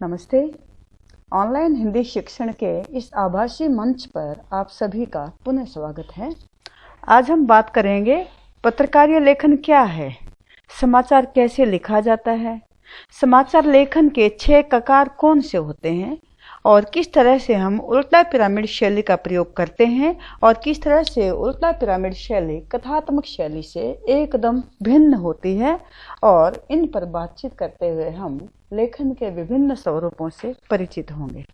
नमस्ते। ऑनलाइन हिंदी शिक्षण के इस आभासी मंच पर आप सभी का पुनः स्वागत है। आज हम बात करेंगे पत्रकारीय लेखन क्या है, समाचार कैसे लिखा जाता है, समाचार लेखन के 6 ककार कौन से होते हैं और किस तरह से हम उल्टा पिरामिड शैली का प्रयोग करते हैं और किस तरह से उल्टा पिरामिड शैली कथात्मक शैली से एकदम भिन्न होती है। और इन पर बातचीत करते हुए हम लेखन के विभिन्न स्वरूपों से परिचित होंगे।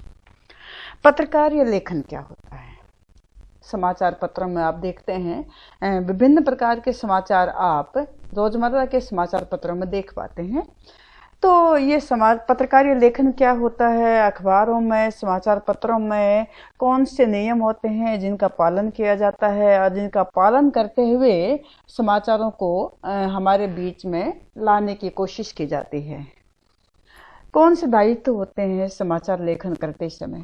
पत्रकारीय लेखन क्या होता है? समाचार पत्रों में आप देखते हैं विभिन्न प्रकार के समाचार आप रोजमर्रा के समाचार पत्रों में देख पाते हैं। तो ये पत्रकारीय लेखन क्या होता है? अखबारों में, समाचार पत्रों में कौन से नियम होते हैं जिनका पालन किया जाता है और जिनका पालन करते हुए समाचारों को हमारे बीच में लाने की कोशिश की जाती है? कौन से दायित्व होते हैं समाचार लेखन करते समय?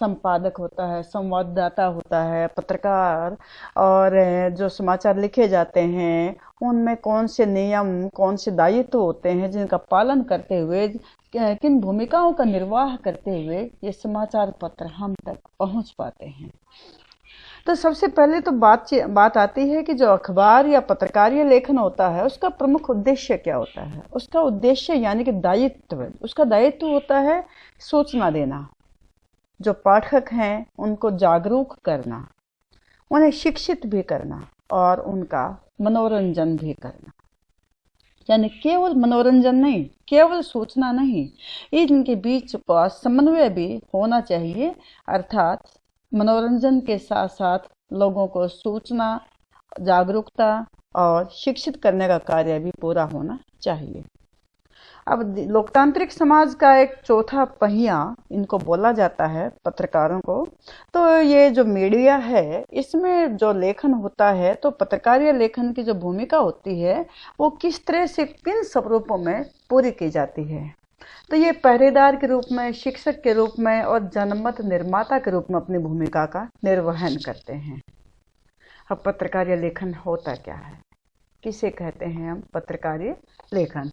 संपादक होता है, संवाददाता होता है, पत्रकार, और जो समाचार लिखे जाते हैं उनमें कौन से नियम, कौन से दायित्व होते हैं जिनका पालन करते हुए, किन भूमिकाओं का निर्वाह करते हुए ये समाचार पत्र हम तक पहुंच पाते हैं। तो सबसे पहले तो बात आती है कि जो अखबार या पत्रकारीय लेखन होता है उसका प्रमुख उद्देश्य क्या होता है। उसका उद्देश्य यानी कि दायित्व, उसका दायित्व होता है सूचना देना, जो पाठक हैं उनको जागरूक करना, उन्हें शिक्षित भी करना और उनका मनोरंजन भी करना। यानी केवल मनोरंजन नहीं, केवल सूचना नहीं, इनके बीच का समन्वय भी होना चाहिए। अर्थात मनोरंजन के साथ साथ लोगों को सूचना, जागरूकता और शिक्षित करने का कार्य भी पूरा होना चाहिए। अब लोकतांत्रिक समाज का एक चौथा पहिया इनको बोला जाता है, पत्रकारों को। तो ये जो मीडिया है इसमें जो लेखन होता है, तो पत्रकारीय लेखन की जो भूमिका होती है वो किस तरह से, किन स्वरूपों में पूरी की जाती है। तो ये पहरेदार के रूप में, शिक्षक के रूप में और जनमत निर्माता के रूप में अपनी भूमिका का निर्वहन करते हैं। अब पत्रकारीय लेखन होता क्या है, किसे कहते हैं हम पत्रकारीय लेखन?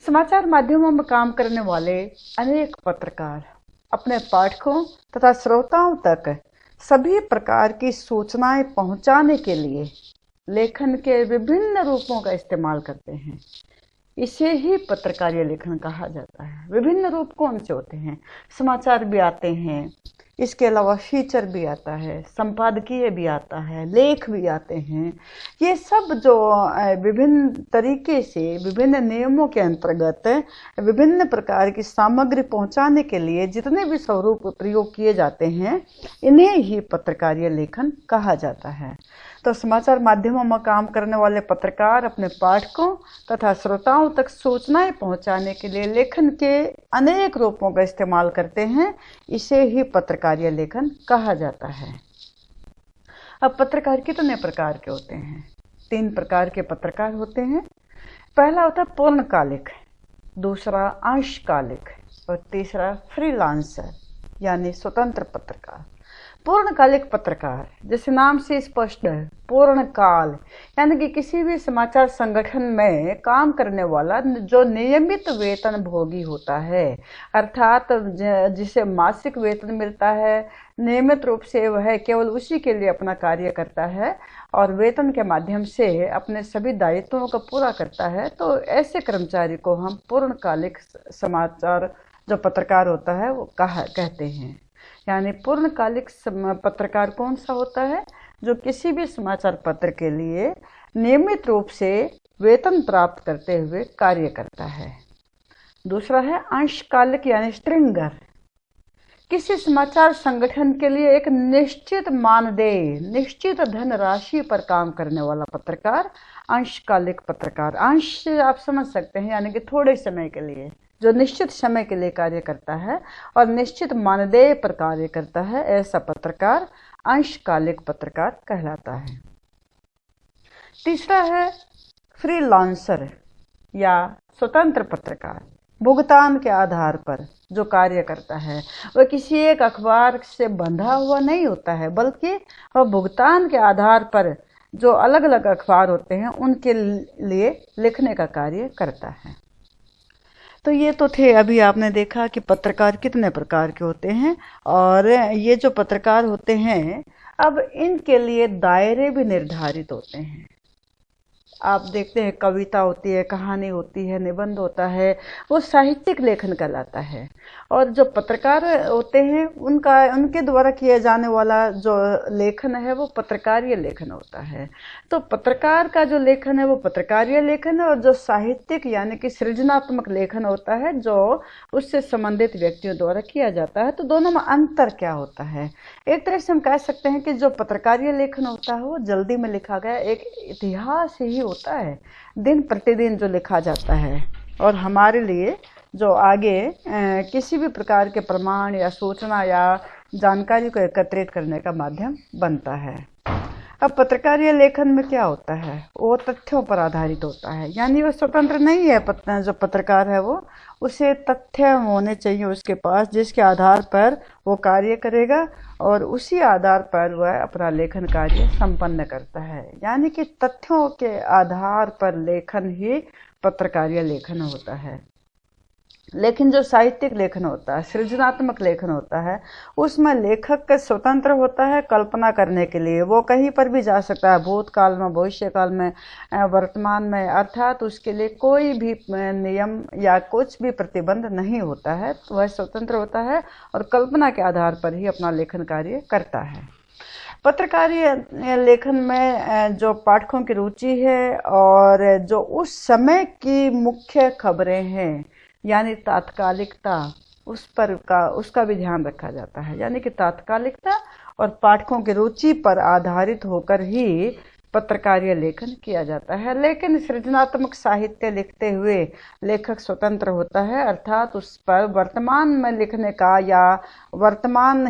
समाचार माध्यमों में काम करने वाले अनेक पत्रकार अपने पाठकों तथा श्रोताओं तक सभी प्रकार की सूचनाएं पहुंचाने के लिए लेखन के विभिन्न रूपों का इस्तेमाल करते हैं। इसे ही पत्रकारीय लेखन कहा जाता है। विभिन्न रूप कौन से होते हैं? समाचार भी आते हैं, इसके अलावा फीचर भी आता है, संपादकीय भी आता है, लेख भी आते हैं। ये सब जो विभिन्न तरीके से, विभिन्न नियमों के अंतर्गत विभिन्न प्रकार की सामग्री पहुंचाने के लिए जितने भी स्वरूप प्रयोग किए जाते हैं, इन्हें ही पत्रकारीय लेखन कहा जाता है। तो समाचार माध्यमों में काम करने वाले पत्रकार अपने पाठकों तथा श्रोताओं तक सूचनाएं पहुंचाने के लिए लेखन के अनेक रूपों का इस्तेमाल करते हैं। इसे ही पत्रकारीय लेखन कहा जाता है। अब पत्रकार कितने प्रकार के होते हैं? 3 प्रकार के पत्रकार होते हैं। पहला होता है पूर्णकालिक, दूसरा अंशकालिक और तीसरा फ्रीलांसर यानी स्वतंत्र पत्रकार। पूर्णकालिक पत्रकार, जैसे नाम से स्पष्ट है, पूर्णकाल यानी कि किसी भी समाचार संगठन में काम करने वाला जो नियमित वेतन भोगी होता है, अर्थात जिसे मासिक वेतन मिलता है, नियमित रूप से वह केवल उसी के लिए अपना कार्य करता है और वेतन के माध्यम से अपने सभी दायित्वों को पूरा करता है, तो ऐसे कर्मचारी को हम पूर्णकालिक समाचार जो पत्रकार होता है वो कहते हैं। यानी पूर्णकालिक पत्रकार कौन सा होता है? जो किसी भी समाचार पत्र के लिए नियमित रूप से वेतन प्राप्त करते हुए कार्य करता है। दूसरा है अंशकालिक यानी स्ट्रिंगर, किसी समाचार संगठन के लिए एक निश्चित मानदेय, निश्चित धनराशि पर काम करने वाला पत्रकार अंशकालिक पत्रकार। अंश आप समझ सकते हैं, यानी कि थोड़े समय के लिए, जो निश्चित समय के लिए कार्य करता है और निश्चित मानदेय पर कार्य करता है, ऐसा पत्रकार अंशकालिक पत्रकार कहलाता है। तीसरा है फ्रीलांसर या स्वतंत्र पत्रकार, भुगतान के आधार पर जो कार्य करता है। वह किसी एक अखबार से बंधा हुआ नहीं होता है, बल्कि वह भुगतान के आधार पर जो अलग अलग अखबार होते हैं उनके लिए लिखने का कार्य करता है। तो ये तो थे, अभी आपने देखा कि पत्रकार कितने प्रकार के होते हैं, और ये जो पत्रकार होते हैं अब इनके लिए दायरे भी निर्धारित होते हैं। आप देखते हैं कविता होती है, कहानी होती है, निबंध होता है, वो साहित्यिक लेखन कहलाता है। और जो पत्रकार होते हैं उनके द्वारा किया जाने वाला जो लेखन है वो पत्रकारीय लेखन होता है। तो पत्रकार का जो लेखन है वो पत्रकारीय लेखन है, और जो साहित्यिक यानी कि सृजनात्मक लेखन होता है जो उससे संबंधित व्यक्तियों द्वारा किया जाता है। तो दोनों में अंतर क्या होता है? एक तरह से हम कह सकते हैं कि जो पत्रकारीय लेखन होता है वो जल्दी में लिखा गया एक इतिहास ही होता है, दिन प्रतिदिन जो लिखा जाता है, और हमारे लिए जो आगे किसी भी प्रकार के प्रमाण या सूचना या जानकारी को एकत्रित करने का माध्यम बनता है। अब पत्रकारीय लेखन में क्या होता है? वो तथ्यों पर आधारित होता है, यानी वो स्वतंत्र नहीं है। जो पत्रकार है वो उसे तथ्य होने चाहिए उसके पास, जिसके आधार पर वो कार्य करेगा, और उसी आधार पर वह अपना लेखन कार्य संपन्न करता है। यानी कि तथ्यों के आधार पर लेखन ही पत्रकारीय लेखन होता है। लेकिन जो साहित्यिक लेखन होता है, सृजनात्मक लेखन होता है, उसमें लेखक का स्वतंत्र होता है कल्पना करने के लिए। वो कहीं पर भी जा सकता है, भूतकाल में, भविष्य काल में, वर्तमान में, अर्थात उसके लिए कोई भी नियम या कुछ भी प्रतिबंध नहीं होता है। तो वह स्वतंत्र होता है और कल्पना के आधार पर ही अपना लेखन कार्य करता है। पत्रकारीय लेखन में जो पाठकों की रुचि है और जो उस समय की मुख्य खबरें हैं यानी तात्कालिकता, उसका भी ध्यान रखा जाता है। यानी कि तात्कालिकता और पाठकों की रुचि पर आधारित होकर ही पत्रकारीय लेखन किया जाता है। लेकिन सृजनात्मक साहित्य लिखते हुए लेखक स्वतंत्र होता है, अर्थात उस पर वर्तमान में लिखने का या वर्तमान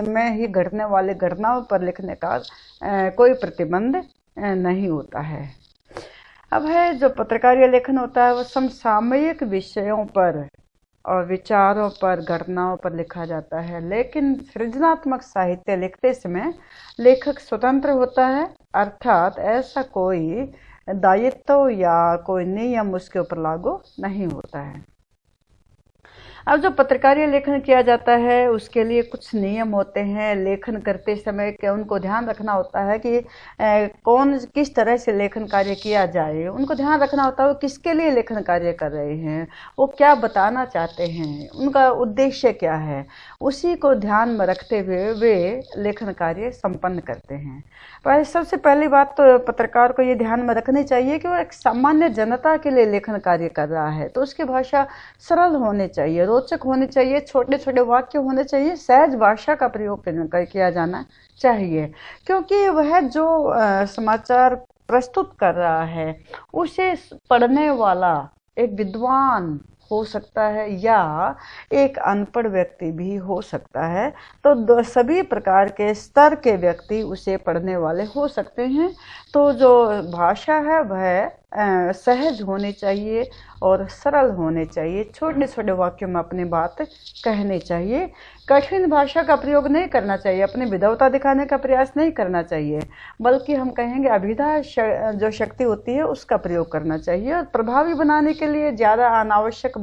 में ही घटने वाले घटनाओं पर लिखने का कोई प्रतिबंध नहीं होता है। अब है जो पत्रकारीय लेखन होता है वो समसामयिक विषयों पर और विचारों पर, घटनाओं पर लिखा जाता है। लेकिन सृजनात्मक साहित्य लिखते समय लेखक स्वतंत्र होता है, अर्थात ऐसा कोई दायित्व या कोई नियम उसके ऊपर लागू नहीं होता है। अब जो पत्रकारीय लेखन किया जाता है उसके लिए कुछ नियम होते हैं। लेखन करते समय के उनको ध्यान रखना होता है कि कौन किस तरह से लेखन कार्य किया जाए। उनको ध्यान रखना होता है वो किसके लिए लेखन कार्य कर रहे हैं, वो क्या बताना चाहते हैं, उनका उद्देश्य क्या है, उसी को ध्यान में रखते हुए वे लेखन कार्य संपन्न करते हैं। पर सबसे पहली बात तो पत्रकार को ये ध्यान में रखनी चाहिए कि वो एक सामान्य जनता के लिए लेखन कार्य कर रहा है, तो उसकी भाषा सरल होनी चाहिए, रोचक होनी चाहिए, छोटे छोटे वाक्य होने चाहिए, सहज भाषा का प्रयोग किया जाना चाहिए। क्योंकि वह जो समाचार प्रस्तुत कर रहा है उसे पढ़ने वाला एक विद्वान हो सकता है या एक अनपढ़ व्यक्ति भी हो सकता है। तो सभी प्रकार के स्तर के व्यक्ति उसे पढ़ने वाले हो सकते हैं। तो जो भाषा है वह सहज होनी चाहिए और सरल होने चाहिए। छोटे छोटे वाक्यों में अपनी बात कहनी चाहिए। कठिन भाषा का प्रयोग नहीं करना चाहिए, अपनी विद्वता दिखाने का प्रयास नहीं करना चाहिए, बल्कि हम कहेंगे अभिधा जो शक्ति होती है उसका प्रयोग करना चाहिए। और प्रभावी बनाने के लिए ज़्यादा अनावश्यक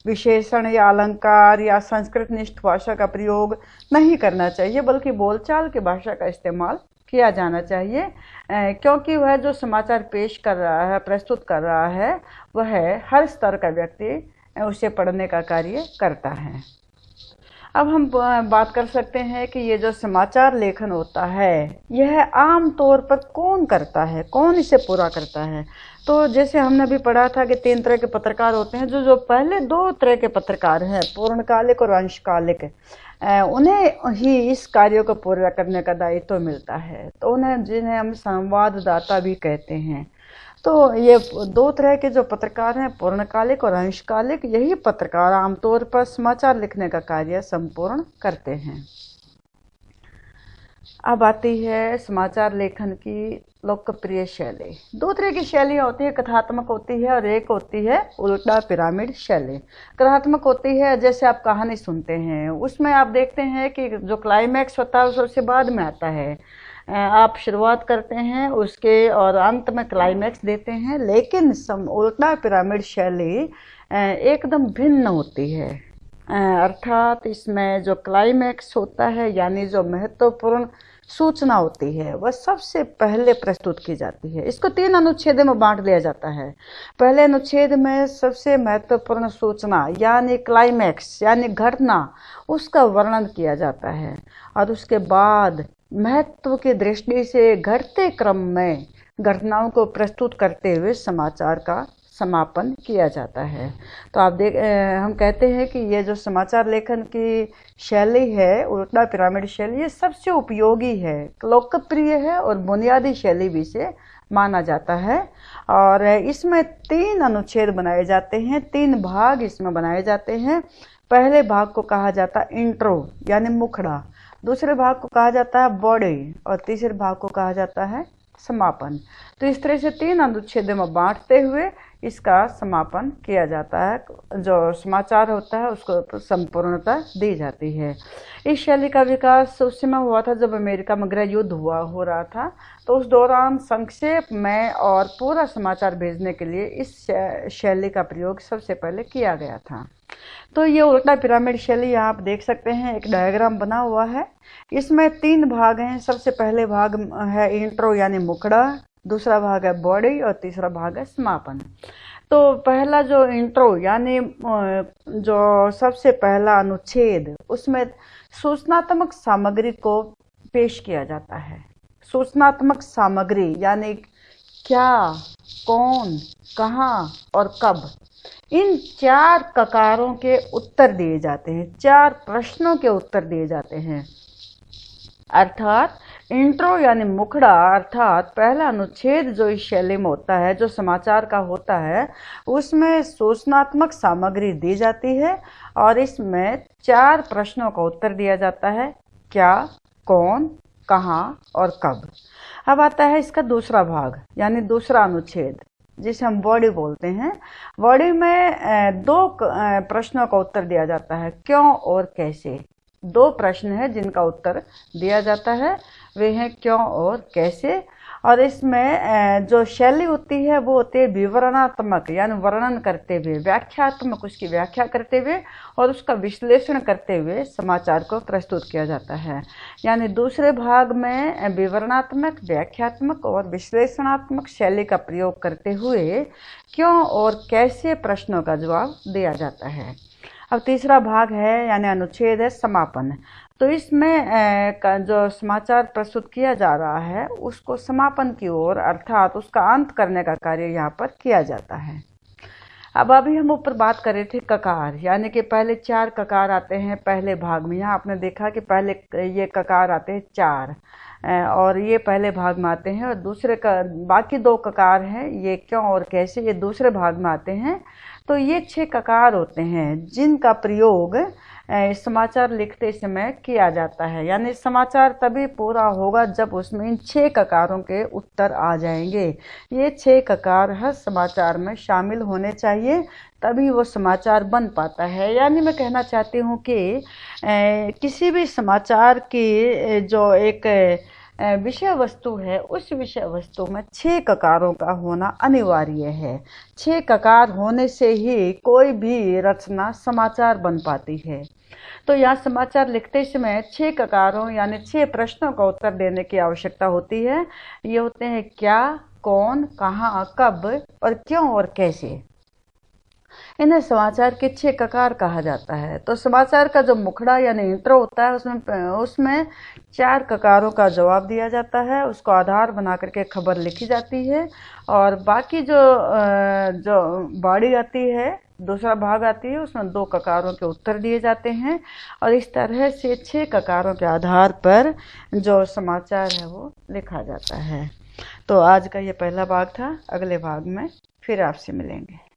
विशेषण या अलंकार या संस्कृत निष्ठ भाषा का प्रयोग नहीं करना चाहिए, बल्कि बोलचाल की भाषा का इस्तेमाल किया जाना चाहिए। क्योंकि वह जो समाचार पेश कर रहा है, प्रस्तुत कर रहा है, वह हर स्तर का व्यक्ति उसे पढ़ने का कार्य करता है। अब हम बात कर सकते हैं कि ये जो समाचार लेखन होता है यह आम तौर पर कौन करता है, कौन इसे पूरा करता है। तो जैसे हमने भी पढ़ा था कि 3 तरह के पत्रकार होते हैं। जो पहले 2 तरह के पत्रकार हैं, पूर्णकालिक और अंशकालिक, उन्हें ही इस कार्य को पूरा करने का दायित्व मिलता है। तो जिन्हें हम संवाददाता भी कहते हैं। तो ये 2 तरह के जो पत्रकार हैं, पूर्णकालिक और अंशकालिक, यही पत्रकार आमतौर पर समाचार लिखने का कार्य संपूर्ण करते हैं। अब आती है समाचार लेखन की लोकप्रिय शैली। 2 तरह की शैलियाँ होती है, कथात्मक होती है और एक होती है उल्टा पिरामिड शैली। कथात्मक होती है जैसे आप कहानी सुनते हैं, उसमें आप देखते हैं कि जो क्लाइमैक्स होता है वो सबसे बाद में आता है। आप शुरुआत करते हैं उसके और अंत में क्लाइमैक्स देते हैं, लेकिन उल्टा पिरामिड शैली एकदम भिन्न होती है। अर्थात इसमें जो क्लाइमैक्स होता है यानी जो महत्वपूर्ण सूचना होती है वह सबसे पहले प्रस्तुत की जाती है। इसको 3 अनुच्छेद में बांट दिया जाता है। पहले अनुच्छेद में सबसे महत्वपूर्ण सूचना यानी क्लाइमैक्स यानी घटना, उसका वर्णन किया जाता है, और उसके बाद महत्व की दृष्टि से घटते क्रम में घटनाओं को प्रस्तुत करते हुए समाचार का समापन किया जाता है। तो आप हम कहते हैं कि ये जो समाचार लेखन की शैली है, उल्टा पिरामिड शैली, ये सबसे उपयोगी है, लोकप्रिय है और बुनियादी शैली भी से माना जाता है। और इसमें 3 अनुच्छेद बनाए जाते हैं, 3 भाग इसमें बनाए जाते हैं। पहले भाग को कहा जाता है इंट्रो यानी मुखड़ा, दूसरे भाग को कहा जाता है बॉडी, और तीसरे भाग को कहा जाता है समापन। तो इस तरह से 3 अनुच्छेद में बांटते हुए इसका समापन किया जाता है। जो समाचार होता है उसको संपूर्णता दी जाती है। इस शैली का विकास उस समय हुआ था जब अमेरिका में गृह युद्ध हो रहा था, तो उस दौरान संक्षेप में और पूरा समाचार भेजने के लिए इस शैली का प्रयोग सबसे पहले किया गया था। तो ये उल्टा पिरामिड शैली आप देख सकते हैं, एक डायग्राम बना हुआ है। इसमें 3 भाग हैं। सबसे पहले भाग है इंट्रो यानी मुखड़ा, दूसरा भाग है बॉडी और तीसरा भाग है समापन। तो पहला जो इंट्रो यानी जो सबसे पहला अनुच्छेद, उसमें सूचनात्मक सामग्री को पेश किया जाता है। सूचनात्मक सामग्री यानी क्या, कौन, कहाँ और कब, इन 4 ककारों के उत्तर दिए जाते हैं, 4 प्रश्नों के उत्तर दिए जाते हैं। अर्थात इंट्रो यानी मुखड़ा अर्थात पहला अनुच्छेद जो इस शैली में होता है, जो समाचार का होता है, उसमें सूचनात्मक सामग्री दी जाती है और इसमें 4 प्रश्नों का उत्तर दिया जाता है, क्या, कौन, कहाँ और कब। अब आता है इसका दूसरा भाग यानी दूसरा अनुच्छेद जिसे हम बॉडी बोलते हैं। बॉडी में 2 प्रश्नों का उत्तर दिया जाता है, क्यों और कैसे। 2 प्रश्न है जिनका उत्तर दिया जाता है, वे हैं क्यों और कैसे। और इसमें जो शैली होती है वो होती है विवरणात्मक यानी वर्णन करते हुए, व्याख्यात्मक उसकी व्याख्या करते हुए और उसका विश्लेषण करते हुए समाचार को प्रस्तुत किया जाता है। यानी दूसरे भाग में विवरणात्मक, व्याख्यात्मक और विश्लेषणात्मक शैली का प्रयोग करते हुए क्यों और कैसे प्रश्नों का जवाब दिया जाता है। अब तीसरा भाग है यानी अनुच्छेद है समापन। तो इसमें जो समाचार प्रस्तुत किया जा रहा है उसको समापन की ओर अर्थात उसका अंत करने का कार्य यहाँ पर किया जाता है। अब अभी हम ऊपर बात कर रहे थे ककार, यानी कि पहले 4 ककार आते हैं पहले भाग में। यहाँ आपने देखा कि पहले ये ककार आते हैं 4 और ये पहले भाग में आते हैं, और दूसरे का बाकी 2 ककार हैं ये क्यों और कैसे, ये दूसरे भाग में आते हैं। तो ये 6 ककार होते हैं जिनका प्रयोग समाचार लिखते समय किया जाता है। यानी समाचार तभी पूरा होगा जब उसमें इन 6 ककारों के उत्तर आ जाएंगे। ये 6 ककार हर समाचार में शामिल होने चाहिए, तभी वो समाचार बन पाता है। यानी मैं कहना चाहती हूँ कि किसी भी समाचार की जो एक विषय वस्तु है उस विषय वस्तु में 6 ककारों का होना अनिवार्य है। 6 ककार होने से ही कोई भी रचना समाचार बन पाती है। तो यहाँ समाचार लिखते समय 6 ककारों यानी 6 प्रश्नों का उत्तर देने की आवश्यकता होती है। ये होते हैं क्या, कौन, कहाँ, कब और क्यों और कैसे। इन्हें समाचार के 6 ककार कहा जाता है। तो समाचार का जो मुखड़ा यानी इंट्रो होता है उसमें 4 ककारों का जवाब दिया जाता है, उसको आधार बना करके खबर लिखी जाती है। और बाकी जो बॉडी आती है, दूसरा भाग आती है, उसमें 2 ककारों के उत्तर दिए जाते हैं। और इस तरह से 6 ककारों के आधार पर जो समाचार है वो लिखा जाता है। तो आज का ये पहला भाग था। अगले भाग में फिर आपसे मिलेंगे।